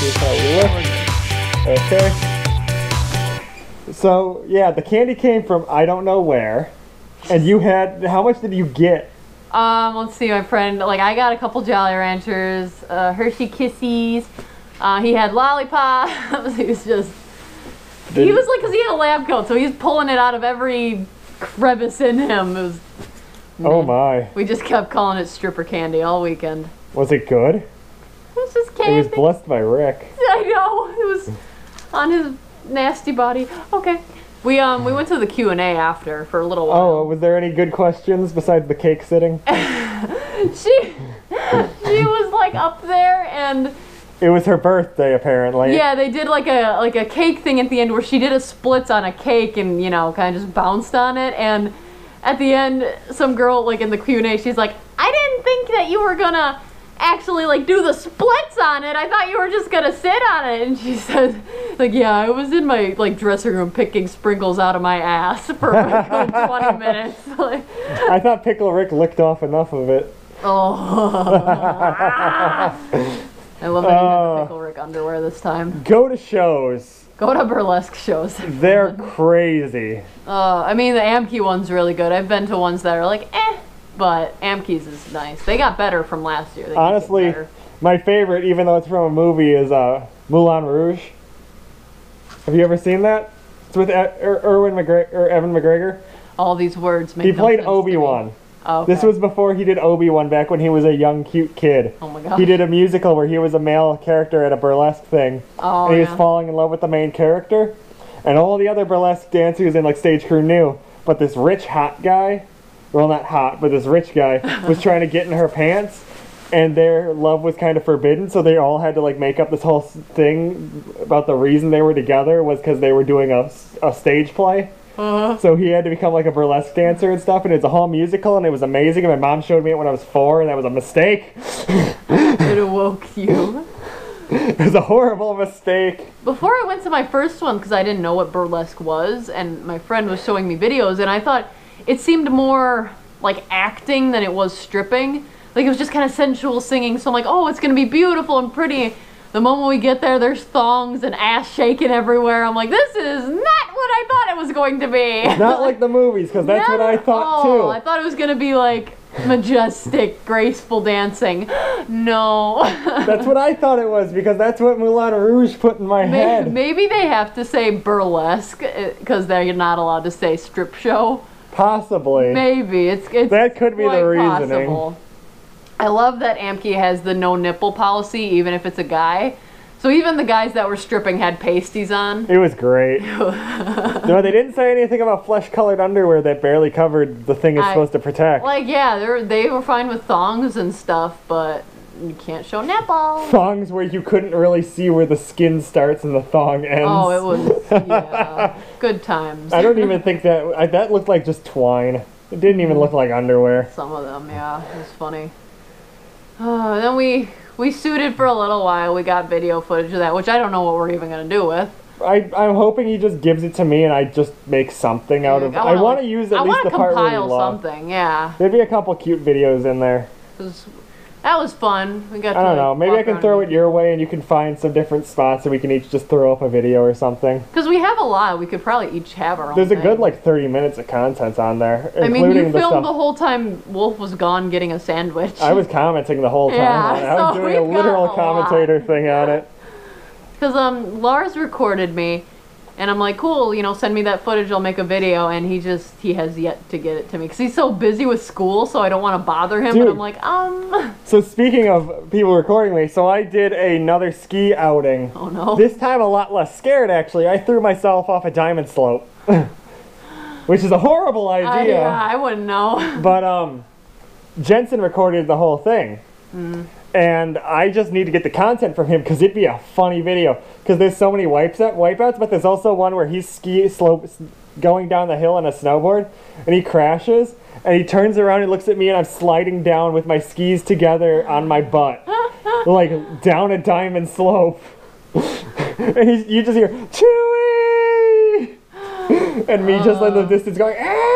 Here's how we look. Okay. So, yeah, the candy came from I don't know where. And you had, how much did you get? Let's see, my friend, like, I got a couple Jolly Ranchers, Hershey Kissies, he had lollipops, he was just, he was like, because he had a lab coat, so he was pulling it out of every crevice in him. It was, oh my. We just kept calling it stripper candy all weekend. Was it good? It was just candy. It was blessed by Rick. I know, it was on his nasty body. Okay. We went to the Q&A after for a little while. Oh, was there any good questions besides the cake sitting? she was like up there, and it was her birthday apparently. Yeah, they did like a cake thing at the end where she did a splits on a cake and, you know, kind of just bounced on it, and at the end some girl like in the Q&A, she's like, I didn't think that you were gonna actually like do the splits on it. I thought you were just gonna sit on it. And she said, like, yeah, I was in my like dressing room picking sprinkles out of my ass for a good 20 minutes. Like, I thought Pickle Rick licked off enough of it. Oh. I love that you got the Pickle Rick underwear this time. Go to shows. Go to burlesque shows. They're crazy. I mean, the Amkey one's really good. I've been to ones that are like, eh. But Amkey's is nice. They got better from last year. They honestly, my favorite, even though it's from a movie, is Moulin Rouge. Have you ever seen that? It's with Evan McGregor. All these words make He no played sense Obi-Wan. Oh, okay. This was before he did Obi-Wan, back when he was a young, cute kid. Oh my god. He did a musical where he was a male character at a burlesque thing. Oh, and he was falling in love with the main character. And all the other burlesque dancers and like stage crew knew. But this rich, hot guy, well, not hot, but this rich guy was trying to get in her pants, and their love was kind of forbidden, so they all had to like make up this whole thing about the reason they were together was because they were doing a stage play. So he had to become like a burlesque dancer and stuff, and it's a whole musical, and it was amazing. And my mom showed me it when I was 4, and that was a mistake. It awoke you. It was a horrible mistake. Before I went to my first one, because I didn't know what burlesque was, and my friend was showing me videos, and I thought it seemed more like acting than it was stripping. Like it was just kind of sensual singing, so I'm like, oh, it's gonna be beautiful and pretty. The moment we get there, there's thongs and ass shaking everywhere. I'm like, this is not what I thought it was going to be. Not like the movies, because that's what I thought too. I thought it was gonna be like majestic, graceful dancing. No. That's what I thought it was, because that's what Moulin Rouge put in my head. Maybe they have to say burlesque, because they're not allowed to say strip show. Possibly. Maybe. It's that could be the reasoning. Possible. I love that Amkey has the no nipple policy, even if it's a guy. So even the guys that were stripping had pasties on. It was great. No, they didn't say anything about flesh-colored underwear that barely covered the thing it's supposed to protect. Like, yeah, they were fine with thongs and stuff, but you can't show nipples. Thongs where you couldn't really see where the skin starts and the thong ends. Oh, it was, yeah, good times. I don't even think that looked like just twine. It didn't even look like underwear. Some of them, yeah, it was funny. Then we suited for a little while. We got video footage of that, which I don't know what we're even going to do with. I'm hoping he just gives it to me and I just make something out of it. I want to use at least the part where we love. I want to compile something, yeah. There'd be a couple cute videos in there. That was fun. We got. I don't know. Maybe I can throw it your way, and you can find some different spots, and we can each just throw up a video or something. Because we have a lot. We could probably each have our own. There's a good like 30 minutes of content on there. I mean, you filmed the whole time Wolf was gone getting a sandwich. I was commenting the whole time. Yeah, I was doing a literal commentator thing on it. Because Lars recorded me. And I'm like, cool, you know, send me that footage, I'll make a video, and he has yet to get it to me. Because he's so busy with school, so I don't want to bother him, Dude. but I'm like, So speaking of people recording me, so I did another ski outing. Oh no. This time a lot less scared, actually. I threw myself off a diamond slope. Which is a horrible idea. Yeah, I wouldn't know. But, Jensen recorded the whole thing. And I just need to get the content from him because it'd be a funny video. Because there's so many wipeouts, but there's also one where he's going down the hill on a snowboard, and he crashes, and he turns around and looks at me, and I'm sliding down with my skis together on my butt, like down a diamond slope. And you just hear Chewy, and me just in the distance going, ah!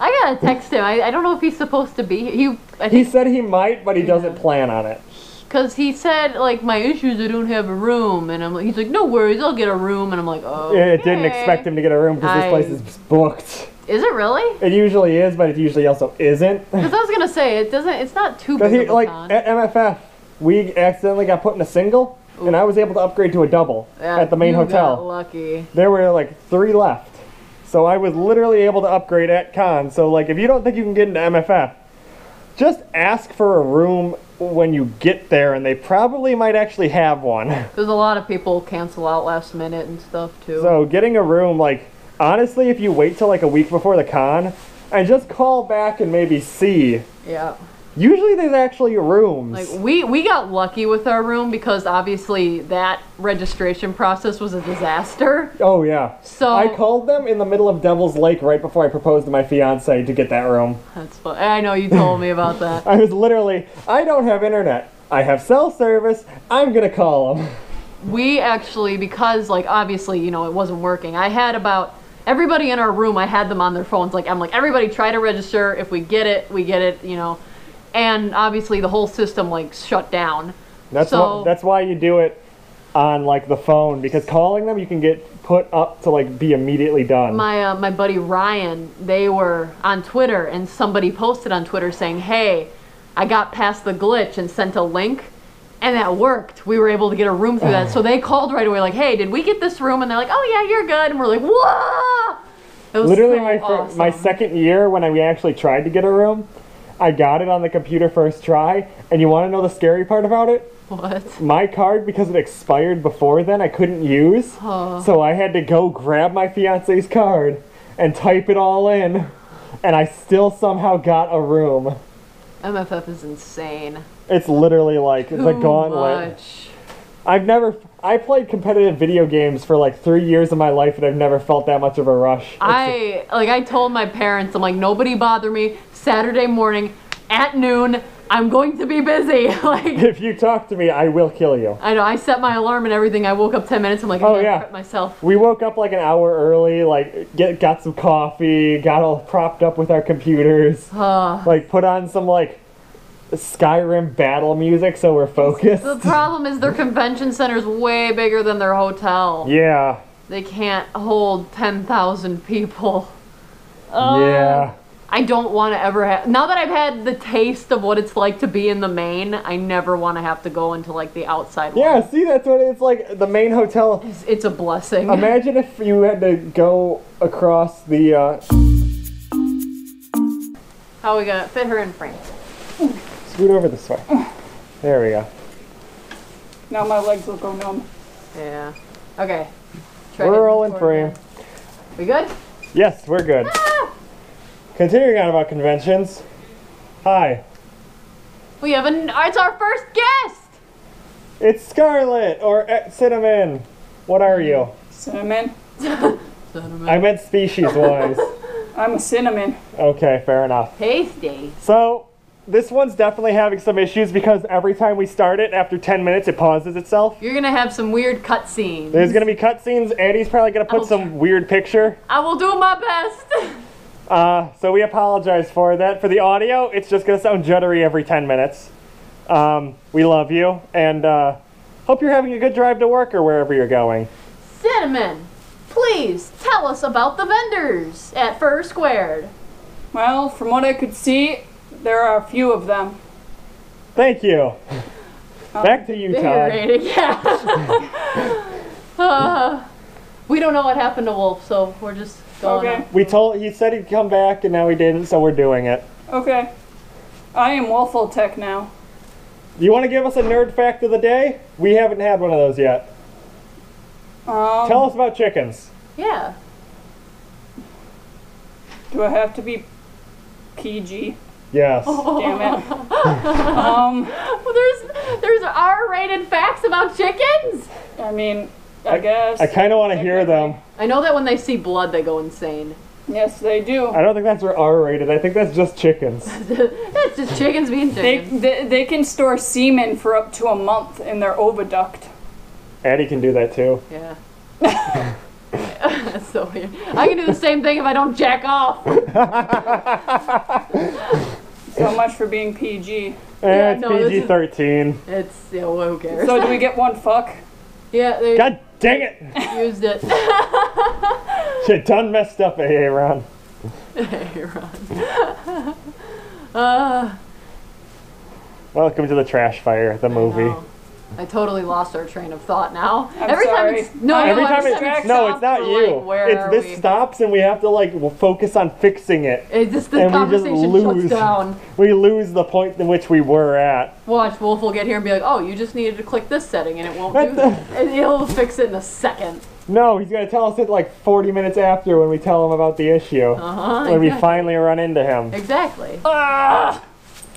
I gotta text him. I don't know if he's supposed to be. He said he might, but he doesn't plan on it. Cause he said like my issue is I don't have a room, and he's like, no worries, I'll get a room, and I'm like, oh. Yeah, it didn't expect him to get a room because this place is booked. Is it really? It usually is, but it usually also isn't. Because I was gonna say it doesn't. It's not too big of a like con. at MFF, we accidentally got put in a single, and I was able to upgrade to a double at the main hotel. Got lucky. There were like 3 left, so I was literally able to upgrade at con. So like, if you don't think you can get into MFF, just ask for a room when you get there, and they probably might actually have one. There's a lot of people cancel out last minute and stuff too. So getting a room, like, honestly, if you wait till like a week before the con and just call back and maybe see. Yeah. Usually there's actually rooms. Like we got lucky with our room because obviously that registration process was a disaster. Oh yeah. So I called them in the middle of Devil's Lake right before I proposed to my fiance to get that room. That's fun. I know you told me about that. I was literally, I don't have internet. I have cell service. I'm gonna call them. We actually, because like obviously, you know, it wasn't working. I had about everybody in our room, I had them on their phones. Like I'm like, everybody try to register. If we get it, we get it, you know. And obviously the whole system like shut down. That's why you do it on like the phone, because calling them you can get put up to like be immediately done. My buddy Ryan, they were on Twitter and somebody posted on Twitter saying, hey, I got past the glitch and sent a link, and that worked. We were able to get a room through that. So they called right away like, hey, did we get this room? And they're like, oh yeah, you're good. And we're like, whoa! It was literally so awesome. my second year when we actually tried to get a room, I got it on the computer first try, and you want to know the scary part about it? What? My card, because it expired before then, I couldn't use, so I had to go grab my fiance's card and type it all in, and I still somehow got a room. MFF is insane. It's literally like the gauntlet. Much. I played competitive video games for like 3 years of my life, and I've never felt that much of a rush. I told my parents, I'm like, nobody bother me. Saturday morning at noon, I'm going to be busy. Like, if you talk to me, I will kill you. I know. I set my alarm and everything. I woke up 10 minutes. I'm like, oh I yeah, prep myself. We woke up like an hour early. Like got some coffee, got all propped up with our computers. Like put on some like Skyrim battle music so we're focused. The problem is their convention center is way bigger than their hotel. Yeah. They can't hold 10,000 people. Yeah. I don't want to ever have... Now that I've had the taste of what it's like to be in the main, I never want to have to go into, like, the outside one. Yeah, see, that's what it's like. The main hotel... It's a blessing. Imagine if you had to go across the, How are we gonna fit her in frame? Scoot over this way. There we go. Now my legs will go numb. Yeah. Okay. We're all in frame. We good? Yes, we're good. Ah! Continuing on about conventions. Hi. We have it's our first guest! It's Scarlet, or Cinnamon. What are you? Cinnamon. Cinnamon. I meant species-wise. I'm a cinnamon. Okay, fair enough. Tasty. So, this one's definitely having some issues because every time we start it, after 10 minutes, it pauses itself. You're gonna have some weird cutscenes. There's gonna be cutscenes. Andy's probably gonna put some weird picture. I will do my best. So we apologize for that. For the audio, it's just gonna sound juddery every 10 minutes. We love you, and hope you're having a good drive to work or wherever you're going. Cinnamon, please tell us about the vendors at Fursquared. Well, from what I could see, there are a few of them. Thank you. Back to you, Todd. Yeah. We don't know what happened to Wolf, so we're just going on. He said he'd come back, and now he didn't, so we're doing it. Okay. I am Wolfletech now. You want to give us a nerd fact of the day? We haven't had one of those yet. Tell us about chickens. Yeah. Do I have to be PG? Yes. Damn it. There's R-rated facts about chickens? I mean, I guess. I kind of want to hear them. I know that when they see blood, they go insane. Yes, they do. I don't think that's R-rated. I think that's just chickens. That's just chickens being chickens. They can store semen for up to a month in their oviduct. Atty can do that too. Yeah. That's so weird. I can do the same thing if I don't jack off. So much for being PG. Yeah, it's no, this is- PG-13. It's, yeah, well, who cares? So do we get one fuck? Yeah, they God dang it! used it. Shit, done messed up, Aaron. Hey, Ron. Welcome to the Trash Fire, the movie. I totally lost our train of thought now. I'm every sorry. time it's no, Every no, time every time it's no, it's not we're you. like, where It's are this we? stops and we have to like focus on fixing it. It's just the and we just conversation lose. shuts down. We lose the point in which we were at. Watch, Wolf will get here and be like, "Oh, you just needed to click this setting, and it won't What do the- that." And he'll fix it in a second. No, he's gonna tell us it like 40 minutes after when we tell him about the issue. When we Exactly. finally run into him. Exactly. Ah!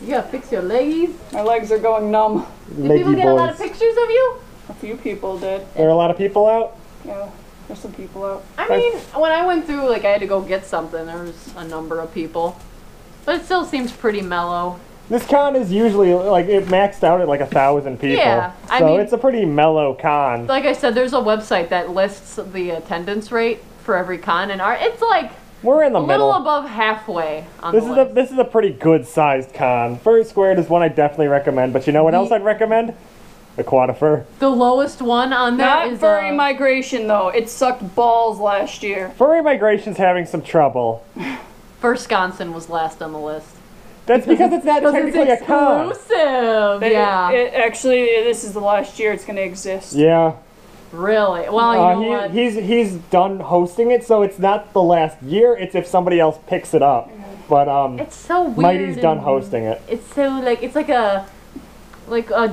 You gotta fix your leggies. My legs are going numb. Did people get a lot of pictures of you? A few people did. There are a lot of people out? Yeah, there's some people out. I mean, when I went through, like, I had to go get something, there was a number of people. But it still seems pretty mellow. This con is usually, like, it maxed out at like 1,000 people. Yeah, I so mean- it's a pretty mellow con. Like I said, there's a website that lists the attendance rate for every con, and it's like We're in the a middle. little above halfway on This the is list. this is a pretty good sized con. Fursquared is one I definitely recommend, but you know what else I'd recommend? Aquatifur. The lowest one on there Not is furry migration though. It sucked balls last year. Furry migration's having some trouble. Fursquared was last on the list. That's because it's not Because technically it's a con. exclusive. Yeah. Actually, this is the last year it's gonna exist. Yeah. Really? Well, you know what? He's done hosting it, so it's not the last year. It's if somebody else picks it up. But It's so weird. Mighty's done and hosting it. It's so like it's like a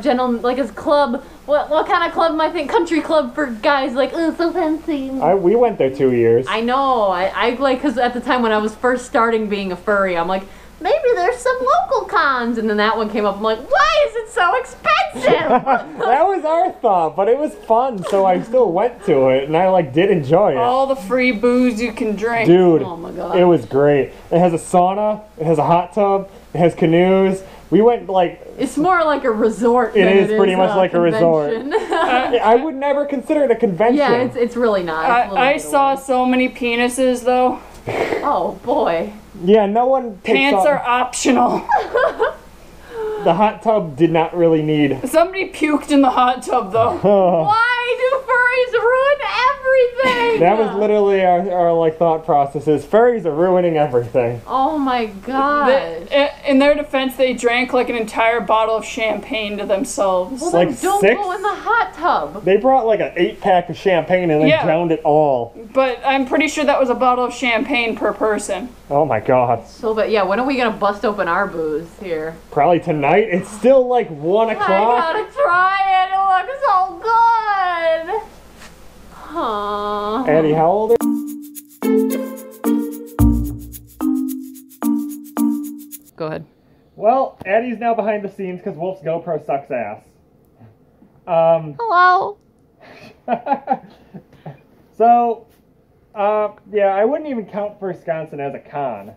gentleman, like a club. What kind of club am I think? Country club for guys. Like, oh, so fancy. We went there 2 years. I know. I like, because at the time when I was first starting being a furry, I'm like, maybe there's some local cons, and then that one came up. I'm like, why is it so expensive? That was our thought, but it was fun, so I still went to it, and I like did enjoy it. All the free booze you can drink. Dude, Oh my God. it was great. It has a sauna, it has a hot tub, it has canoes. We went like, It's more like a resort. It than is pretty much like a resort. convention. I would never consider it a convention. Yeah, it's really not. It's a little I bit saw away. so many penises though. Oh boy. Yeah, no one takes Pants off. are optional. The hot tub did not really need. Somebody puked in the hot tub though. Why do furries ruin everything? That was literally our like thought processes. Furries are ruining everything. Oh my god. In their defense, they drank like an entire bottle of champagne to themselves. Well, like then don't 6? go in the hot tub. They brought like an 8-pack of champagne and then Yeah. drowned it all. But I'm pretty sure that was a bottle of champagne per person. Oh my god. So, but yeah, when are we gonna bust open our booze here? Probably tonight. It's still like 1 I o'clock. gotta try it. It looks so good. Huh. Atty, how old are Go ahead. Well, Atty's now behind the scenes because Wolf's GoPro sucks ass. Hello. So, yeah, I wouldn't even count Wisconsin as a con.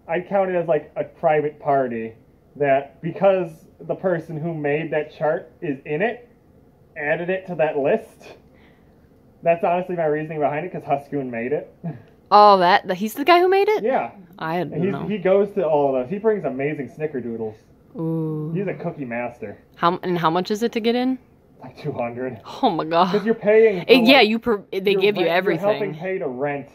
I'd count it as like a private party that, because the person who made that chart is in it, added it to that list. That's honestly my reasoning behind it, because Huskoon made it. Oh, he's the guy who made it? Yeah. I didn't know. He goes to all of those. He brings amazing snickerdoodles. Ooh. He's a cookie master. How much is it to get in? Like 200. Oh my god. Because you're paying. For, Yeah, like, they give you You're helping everything. pay to rent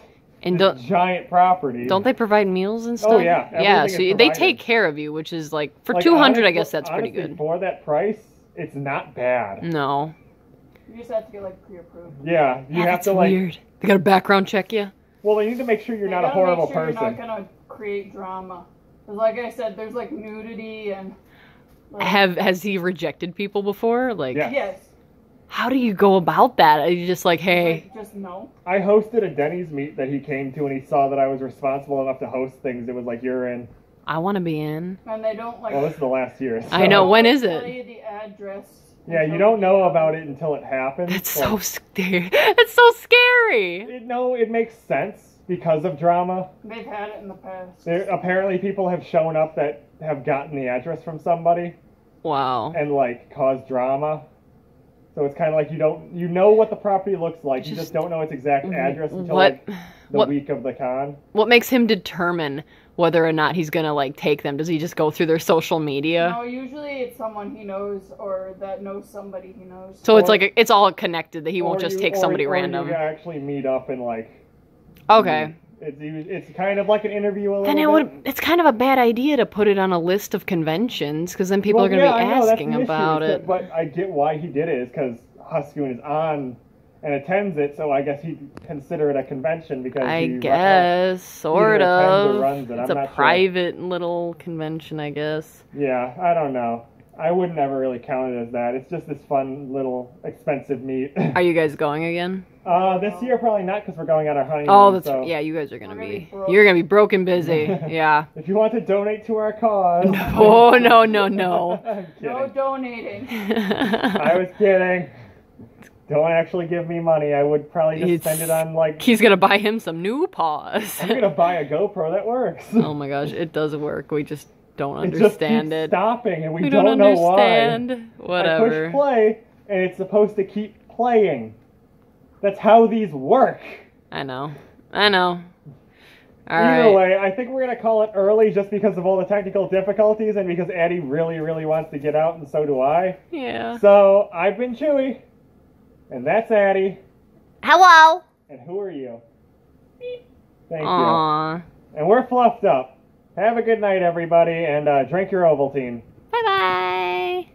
And this giant property. don't they provide meals and stuff? Oh, yeah. Yeah, Everything so is they provided. take care of you, which is like for Like, 200 I honestly- guess that's pretty honestly, good. For that price, it's not bad. No. You just have to get like pre-approved. Yeah, you have That's to like. weird. They got to background check you. Well, they need to make sure you're You not a gotta horrible make sure person. You're not gonna create drama. 'Cause like I said, there's like nudity and. Like, Has he rejected people before? Like, Yeah. Yes. how do you go about that? Are you just like, hey, Like, just no. I hosted a Denny's meet that he came to, and he saw that I was responsible enough to host things. It was like, you're in. I want to be in. And they don't like. Well, this is the last year. I know. When is tell it? you the address. Yeah, you don't know about it until it happens. That's so scary. That's so scary. No, it makes sense because of drama. They've had it in the past. Apparently, people have shown up that have gotten the address from somebody Wow. and like caused drama. So it's kind of like you know what the property looks like, you just don't know its exact address until like the week of the con. What makes him determine whether or not he's gonna like take them? Does he just go through their social media? No, usually it's someone he knows or that knows somebody he knows. So it's like it's all connected that he won't just take somebody or random. You actually meet up and like. Okay. It's kind of like an interview a little Then it's kind of a bad idea to put it on a list of conventions because then people are going to be asking about it. But I get why he did it is because Huskoon is on and attends it, so I guess he'd consider it a convention because I guess sort of. Runs it. It's a private little convention, I guess. Yeah, I don't know. I would never really count it as that. It's just this fun little expensive meet. Are you guys going again? This year probably not because we're going on our honeymoon. Oh, that's so. yeah. You guys are gonna be. You're gonna be broke and busy. Yeah. If you want to donate to our cause. Oh no. I'm kidding. No donating. I was kidding. Don't actually give me money. I would probably just spend it on like. He's gonna buy him some new paws. I'm gonna buy a GoPro that works. Oh my gosh, it does work. We just don't understand it. It. Stopping, and we don't know why. Understand. Whatever. I push play, and it's supposed to keep playing. That's how these work. I know. Either way, I think we're going to call it early just because of all the technical difficulties and because Atty really, really wants to get out, and so do I. Yeah. So, I've been Chewy, and that's Atty. Hello. And who are you? Thank Aww. you. And we're fluffed up. Have a good night, everybody, and drink your Ovaltine. Bye-bye.